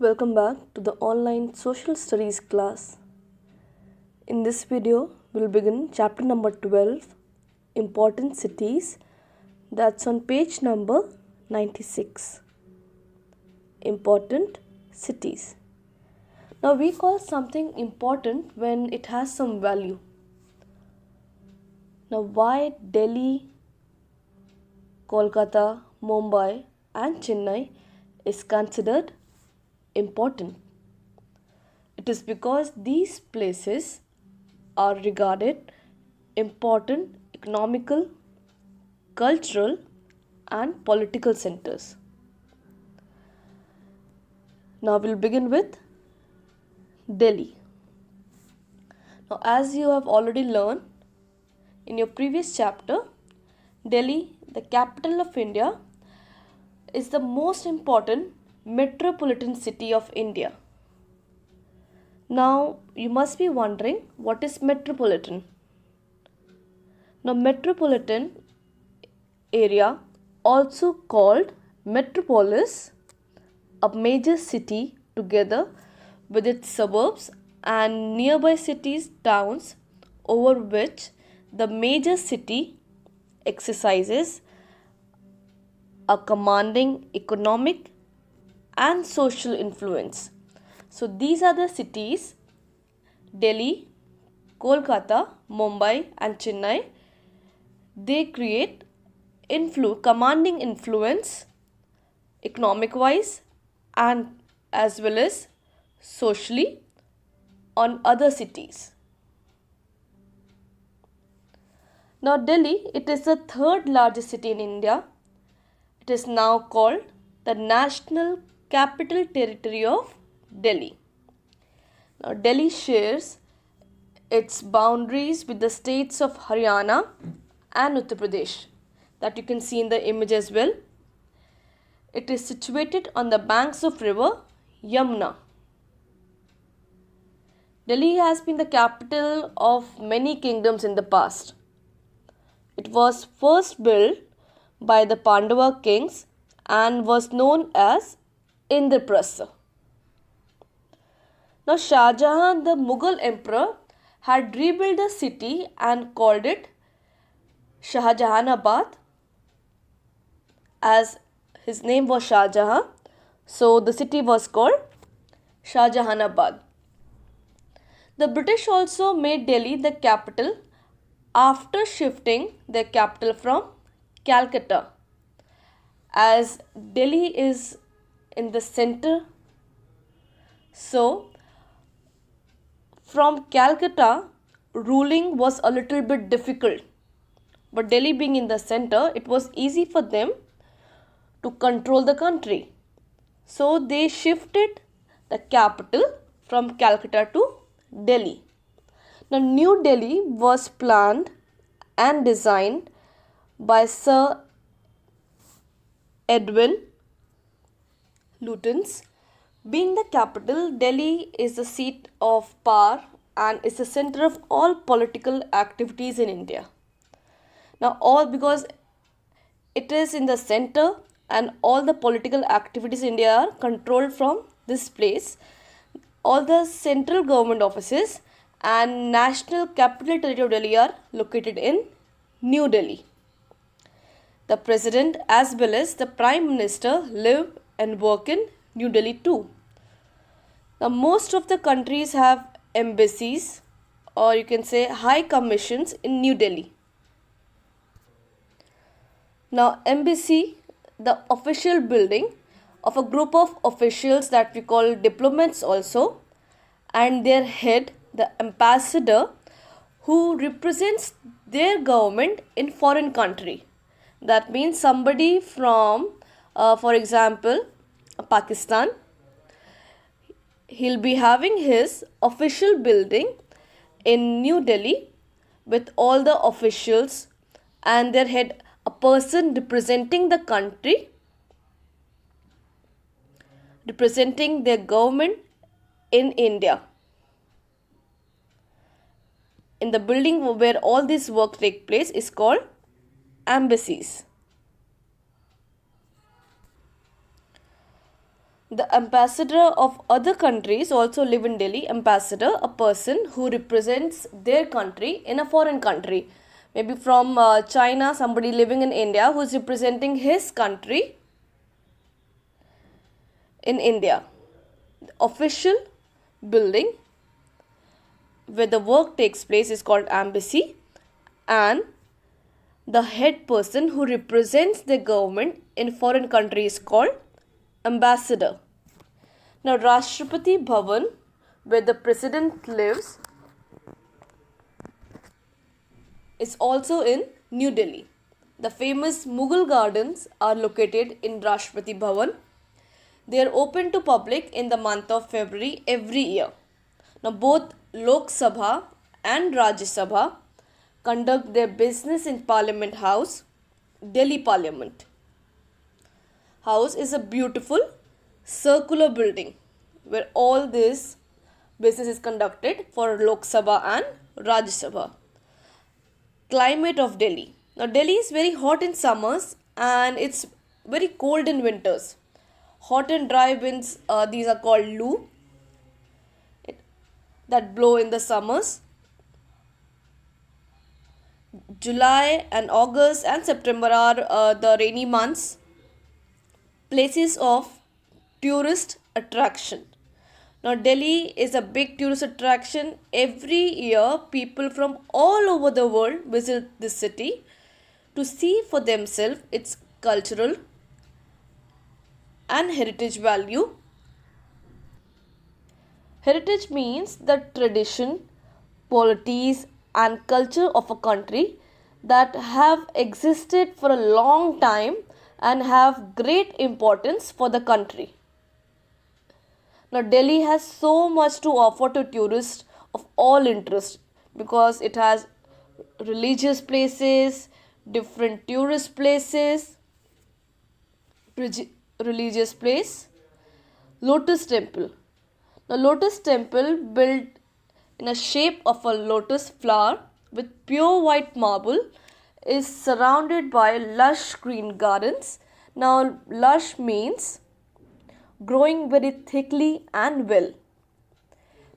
Welcome back to the online social studies class. In this video, we'll begin chapter number 12, Important Cities, that's on page number 96. Important cities. Now we call something important when it has some value. Now why Delhi, Kolkata, Mumbai and Chennai is considered important? It is because these places are regarded important economical, cultural and political centers. Now we'll begin with Delhi. Now as you have already learned in your previous chapter, Delhi, the capital of India, is the most important metropolitan city of India. Now you must be wondering, what is metropolitan? Now metropolitan area, also called metropolis, a major city together with its suburbs and nearby cities, towns, over which the major city exercises a commanding economic and social influence. So these are the cities: Delhi, Kolkata, Mumbai and Chennai. They create commanding influence economic wise and as well as socially on other cities. Now Delhi, it is the third largest city in India. It is now called the National Capital Territory of Delhi. Now Delhi shares its boundaries with the states of Haryana and Uttar Pradesh, that you can see in the image as well. It is situated on the banks of river Yamuna. Delhi has been the capital of many kingdoms in the past. It was first built by the Pandava kings and was known as Indraprastha. Now Shah Jahan, the Mughal emperor, had rebuilt the city and called it Shahjahanabad, as his name was Shah Jahan. So the city was called Shahjahanabad. The British also made Delhi the capital after shifting their capital from Calcutta, as Delhi is in the center. So from Calcutta, ruling was a little bit difficult, but Delhi being in the center, it was easy for them to control the country. So they shifted the capital from Calcutta to Delhi. Now New Delhi was planned and designed by Sir Edwin Lutyens. Being the capital, Delhi is the seat of power and is the center of all political activities in India. Now all because it is in the center and all the political activities in India are controlled from this place. All the central government offices and National Capital Territory of Delhi are located in New Delhi. The President as well as the Prime Minister live and work in New Delhi too. Now most of the countries have embassies, or you can say high commissions, in New Delhi. Now embassy, the official building of a group of officials that we call diplomats also, and their head, the ambassador, who represents their government in foreign country. That means somebody from, for example, Pakistan, he'll be having his official building in New Delhi with all the officials and their head, a person representing the country, representing their government in India. In the building where all this work take place is called embassies. The ambassador of other countries also live in Delhi. Ambassador, a person who represents their country in a foreign country. Maybe from China, somebody living in India who is representing his country in India. The official building where the work takes place is called embassy, and the head person who represents the government in foreign country is called ambassador. Now, Rashtrapati Bhavan, where the president lives, is also in New Delhi. The famous Mughal gardens are located in Rashtrapati Bhavan. They are open to public in the month of February every year. Now, both Lok Sabha and Rajya Sabha conduct their business in Parliament House, Delhi Parliament. House is a beautiful circular building where all this business is conducted for Lok Sabha and Rajya Sabha. Climate of Delhi. Now, Delhi is very hot in summers and it's very cold in winters. Hot and dry winds, these are called Loo, that blow in the summers. July and August and September are the rainy months. Places of tourist attraction. Now, Delhi is a big tourist attraction. Every year, people from all over the world visit this city to see for themselves its cultural and heritage value. Heritage means the tradition, polities, and culture of a country that have existed for a long time and have great importance for the country. Now, Delhi has so much to offer to tourists of all interest because it has religious places, different tourist places, religious place, Lotus Temple. The Lotus Temple, built in a shape of a lotus flower with pure white marble, is surrounded by lush green gardens. Now, lush means growing very thickly and well.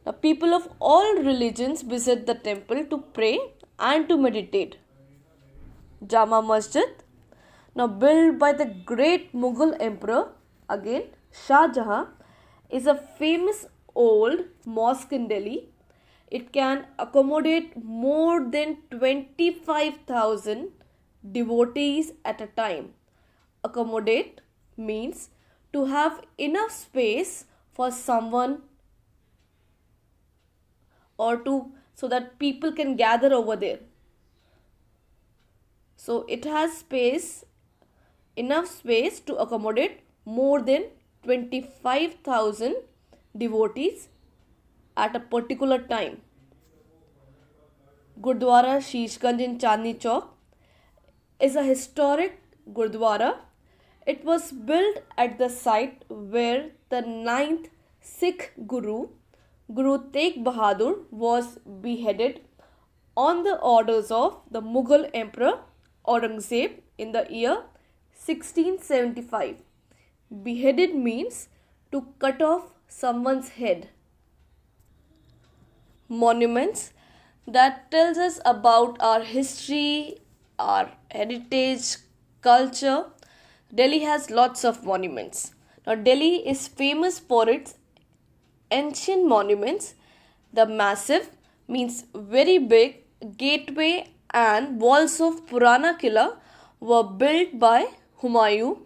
Now, people of all religions visit the temple to pray and to meditate. Jama Masjid, now built by the great Mughal emperor, again Shah Jahan, is a famous old mosque in Delhi. It can accommodate more than 25,000 devotees at a time. Accommodate means to have enough space for someone or to so that people can gather over there. So it has enough space to accommodate more than 25,000 devotees at a particular time. Gurdwara Shishganj in Chandni Chowk is a historic Gurdwara. It was built at the site where the 9th Sikh Guru, Guru Tegh Bahadur, was beheaded on the orders of the Mughal Emperor Aurangzeb in the year 1675. Beheaded means to cut off someone's head. Monuments that tells us about our history, our heritage, culture. Delhi has lots of monuments. Now, Delhi is famous for its ancient monuments. The massive means very big gateway and walls of Purana Killa were built by Humayun.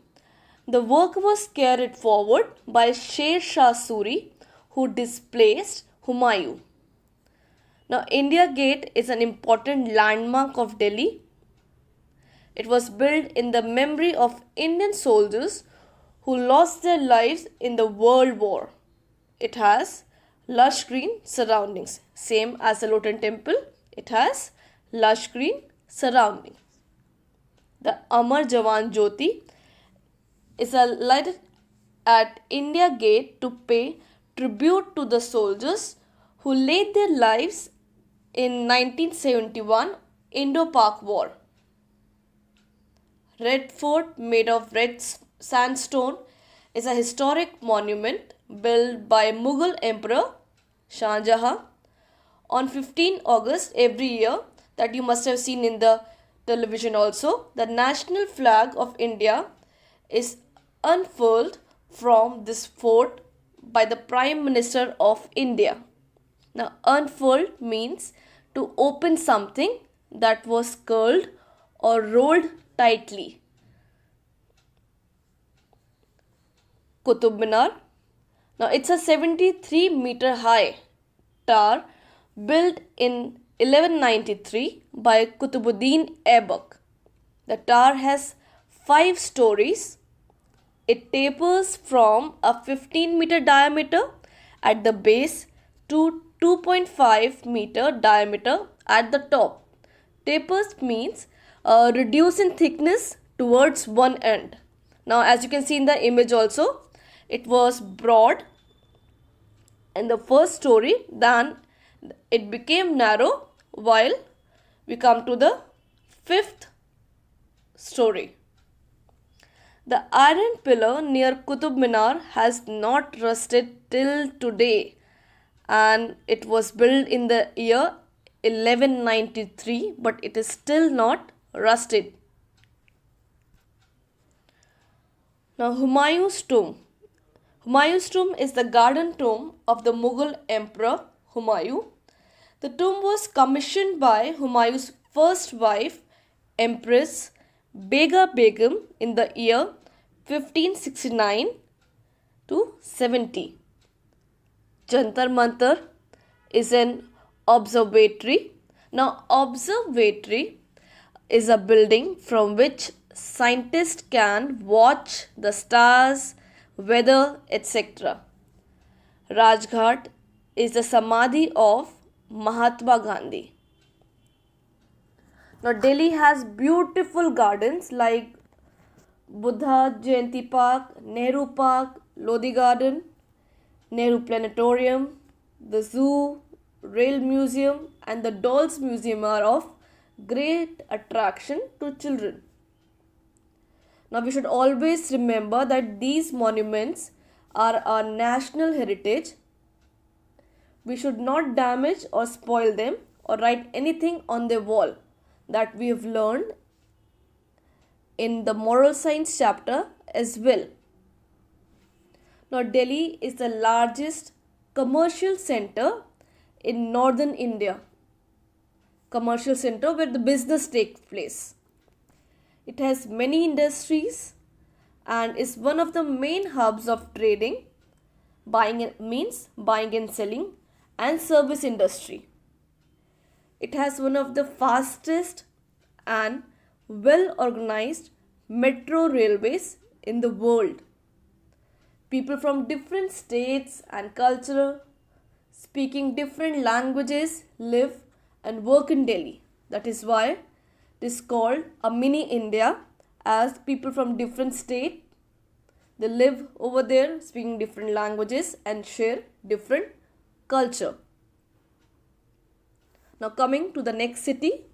The work was carried forward by Sher Shah Suri, who displaced Humayun. Now, India Gate is an important landmark of Delhi. It was built in the memory of Indian soldiers who lost their lives in the World War. It has lush green surroundings, same as the Lotus Temple. It has lush green surroundings. The Amar Jawan Jyoti is lighted at India Gate to pay tribute to the soldiers who laid their lives in 1971 Indo-Pak War. Red Fort, made of red sandstone, is a historic monument built by Mughal Emperor Shah Jahan on 15 August every year, that you must have seen in the television also. The national flag of India is unfurled from this fort by the Prime Minister of India. Now, unfurled means to open something that was curled or rolled tightly. Qutub Minar. Now, it's a 73-meter high tower built in 1193 by Qutbuddin Aibak. The tower has 5 stories. It tapers from a 15-meter diameter at the base to 2.5-meter diameter at the top. Tapers means reduce in thickness towards one end. Now, as you can see in the image also, it was broad in the first story, then it became narrow while we come to the 5th story. The iron pillar near Qutub Minar has not rusted till today, and it was built in the year 1193, but it is still not rusted. Now, Humayun's tomb. Humayun's tomb is the garden tomb of the Mughal Emperor Humayun. The tomb was commissioned by Humayun's first wife, Empress Bega Begum, in the year 1569 to 70. Jantar Mantar is an observatory. Now, observatory is a building from which scientists can watch the stars, weather, etc. Rajghat is the Samadhi of Mahatma Gandhi. Now, Delhi has beautiful gardens like Buddha Jayanti Park, Nehru Park, Lodi Garden, Nehru Planetarium, the Zoo, Rail Museum, and the Dolls Museum are of great attraction to children. Now, we should always remember that these monuments are our national heritage. We should not damage or spoil them or write anything on their wall that we have learned in the moral science chapter as well. Now, Delhi is the largest commercial center in northern India. Commercial center where the business takes place. It has many industries and is one of the main hubs of trading, buying and selling, and service industry. It has one of the fastest and well organized metro railways in the world. People from different states and culture, speaking different languages, live and work in Delhi. That is why it is called a mini India, as people from different states, they live over there speaking different languages and share different culture. Now, coming to the next city,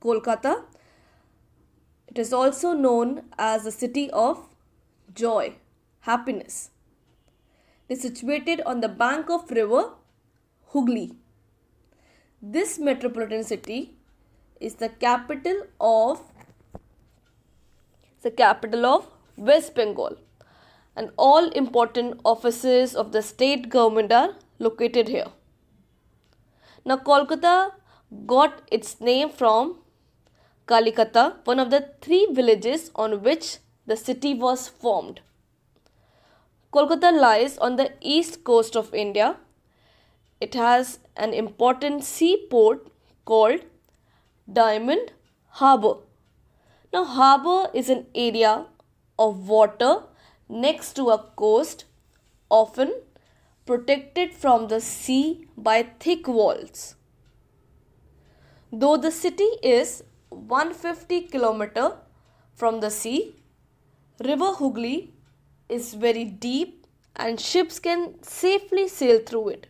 Kolkata. It is also known as the city of joy, happiness. It is situated on the bank of river Hooghly. This metropolitan city is the capital of West Bengal, and all important offices of the state government are located here. Now, Kolkata got its name from Kalikata, one of the 3 villages on which the city was formed. Kolkata lies on the east coast of India. It has an important seaport called Diamond Harbour. Now, harbour is an area of water next to a coast, often protected from the sea by thick walls. Though the city is 150 km from the sea, River Hooghly is very deep and ships can safely sail through it.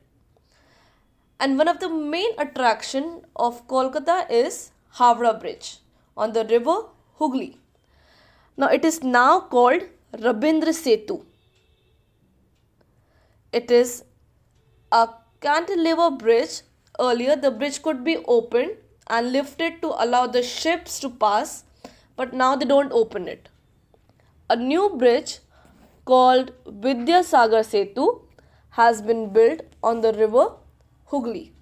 And one of the main attraction of Kolkata is Howrah Bridge on the river Hooghly. Now, it is now called Rabindra Setu. It is a cantilever bridge. Earlier, the bridge could be opened and lifted to allow the ships to pass, but now they don't open it. A new bridge called Vidyasagar Setu has been built on the river Hooghly.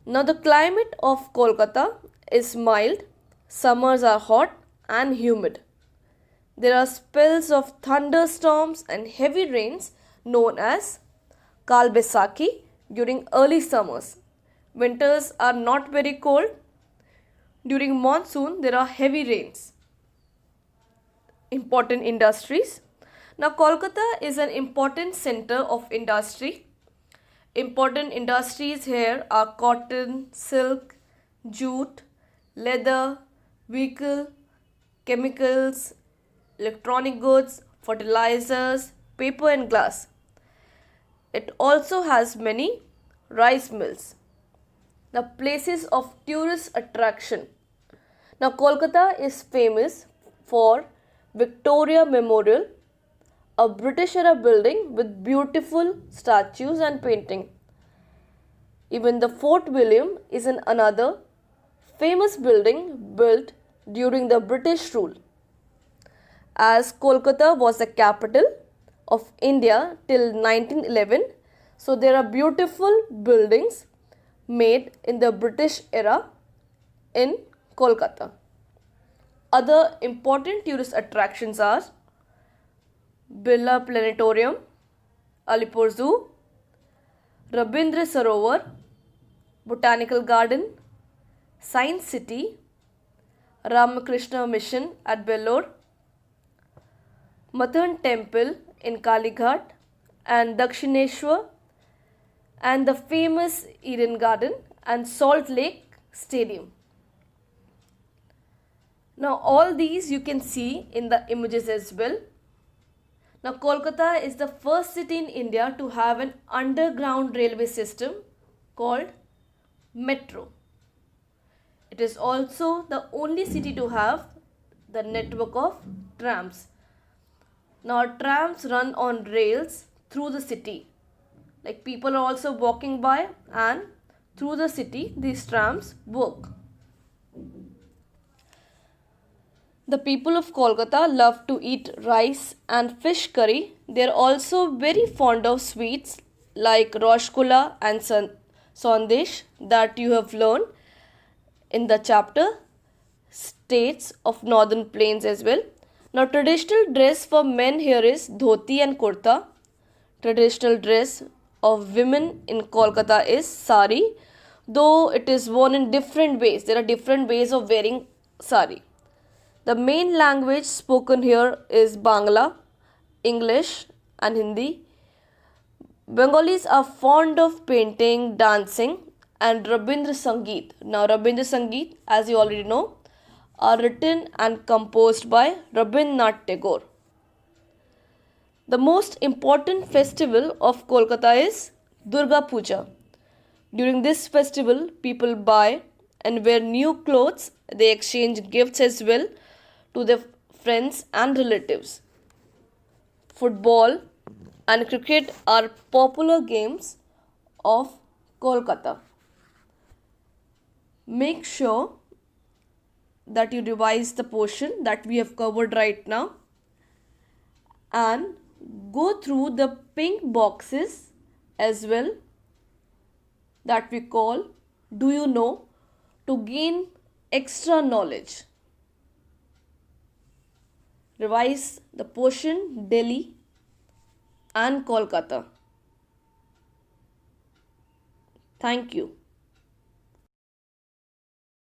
Now, the climate of Kolkata is mild, summers are hot and humid. There are spells of thunderstorms and heavy rains known as Kalbesaki during early summers. Winters are not very cold. During monsoon, there are heavy rains. Important industries. Now, Kolkata is an important center of industry. Important industries here are cotton, silk, jute, leather, vehicle, chemicals, electronic goods, fertilizers, paper and glass. It also has many rice mills. Now, places of tourist attraction. Now, Kolkata is famous for Victoria Memorial, a British era building with beautiful statues and painting. Even the Fort William is another famous building built during the British rule. As Kolkata was the capital of India till 1911, so there are beautiful buildings made in the British era in Kolkata. Other important tourist attractions are Birla Planetarium, Alipur Zoo, Rabindra Sarovar, Botanical Garden, Science City, Ramakrishna Mission at Bellore, Mathan Temple in Kalighat and Dakshineshwar, and the famous Eden Garden and Salt Lake Stadium. Now, all these you can see in the images as well. Now, Kolkata is the first city in India to have an underground railway system called metro. It is also the only city to have the network of trams. Now, trams run on rails through the city. Like people are also walking by, and through the city these trams work. The people of Kolkata love to eat rice and fish curry. They are also very fond of sweets like Rashgulla and Sandesh that you have learned in the chapter States of Northern Plains as well. Now, traditional dress for men here is dhoti and kurta. Traditional dress of women in Kolkata is sari, though it is worn in different ways. There are different ways of wearing sari. The main language spoken here is Bangla, English and Hindi. Bengalis are fond of painting, dancing and Rabindra Sangeet. Now, Rabindra Sangeet, as you already know, are written and composed by Rabindranath Tagore. The most important festival of Kolkata is Durga Puja. During this festival, people buy and wear new clothes. They exchange gifts as well to their friends and relatives. Football and cricket are popular games of Kolkata. Make sure that you revise the portion that we have covered right now and go through the pink boxes as well that we call Do You Know, to gain extra knowledge. Revise the portion Delhi and Kolkata. Thank you.